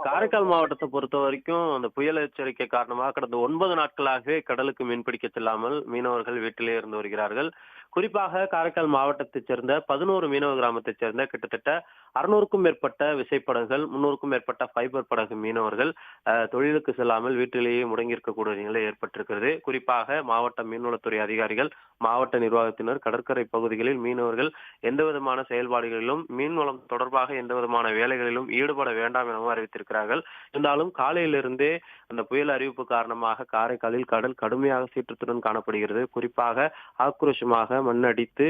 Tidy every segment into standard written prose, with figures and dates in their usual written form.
காரைக்கால் மாவட்டத்தை பொறுத்தவரைக்கும் அந்த புயல் எச்சரிக்கை காரணமாக கடந்த 9 நாட்களாகவே கடலுக்கு மீன்பிடிக்க செல்லாமல் மீனவர்கள் வீட்டிலே இருந்து வருகிறார்கள். குறிப்பாக காரைக்கால் மாவட்டத்தைச் சேர்ந்த 11 மீனவ கிராமத்தைச் சேர்ந்த கிட்டத்தட்ட 600க்கும் மேற்பட்ட விசைப்படகுகள், 300க்கும் மேற்பட்ட ஃபைபர் படகு மீனவர்கள் தொழிலுக்கு செல்லாமல் வீட்டிலேயே முடங்கியிருக்கக்கூடிய நிலை ஏற்பட்டிருக்கிறது. குறிப்பாக மாவட்ட மீன்வளத்துறை அதிகாரிகள், மாவட்ட நிர்வாகத்தினர் கடற்கரை பகுதிகளில் மீனவர்கள் எந்த விதமான செயல்பாடுகளிலும் மீன்வளம் தொடர்பாக எந்த விதமான வேலைகளிலும் ஈடுபட வேண்டாம் எனவும் அறிவித்திருக்கிறார்கள். இருந்தாலும் காலையிலிருந்தே அந்த புயல் அறிவிப்பு காரணமாக காரைக்காலில் கடல் கடுமையாக சீற்றத்துடன் காணப்படுகிறது. குறிப்பாக ஆக்ரோஷமாக மண்ணடித்து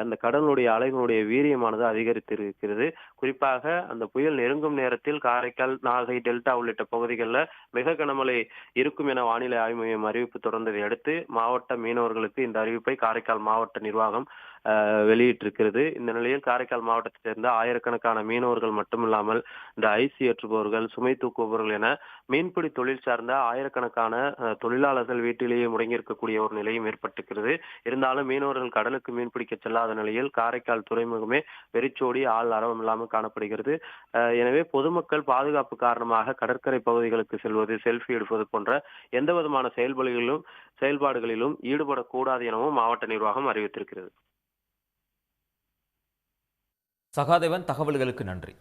அந்த கடலுடைய அலைகளுடைய வீரியமானது அதிகரித்திருக்கிறது. குறிப்பாக அந்த புயல் நெருங்கும் நேரத்தில் காரைக்கால், நாகை, டெல்டா உள்ளிட்ட பகுதிகளில் மிக கனமழை இருக்கும் என வானிலை ஆய்வு மையம் அறிவிப்பு தொடர்ந்ததை அடுத்து மாவட்ட மீனவர்களுக்கு இந்த அறிவிப்பை காரைக்கால் மாவட்ட நிர்வாகம் வெளியிட்டிருக்கிறது. இந்த நிலையில் காரைக்கால் மாவட்டத்தை சேர்ந்த ஆயிரக்கணக்கான மீனவர்கள் மட்டுமில்லாமல் இந்த ஐசி ஏற்றுபவர்கள், சுமை தூக்குபவர்கள் என மீன்பிடி தொழில் சார்ந்த ஆயிரக்கணக்கான தொழிலாளர்கள் வீட்டிலேயே முடங்கியிருக்கக்கூடிய ஒரு நிலையும் ஏற்பட்டிருக்கிறது. இருந்தாலும் மீனவர்கள் கடலுக்கு மீன்பிடிக்க செல்லாத நிலையில் காரைக்கால் துறைமுகமே வெறிச்சோடி ஆள் அரவம் இல்லாமல் காணப்படுகிறது. எனவே பொதுமக்கள் பாதுகாப்பு காரணமாக கடற்கரை பகுதிகளுக்கு செல்வது, செல்ஃபி எடுப்பது போன்ற எந்த விதமான செயல்பாடுகளிலும் ஈடுபடக்கூடாது எனவும் மாவட்ட நிர்வாகம் அறிவித்திருக்கிறது. சகாதேவன், தகவல்களுக்கு நன்றி.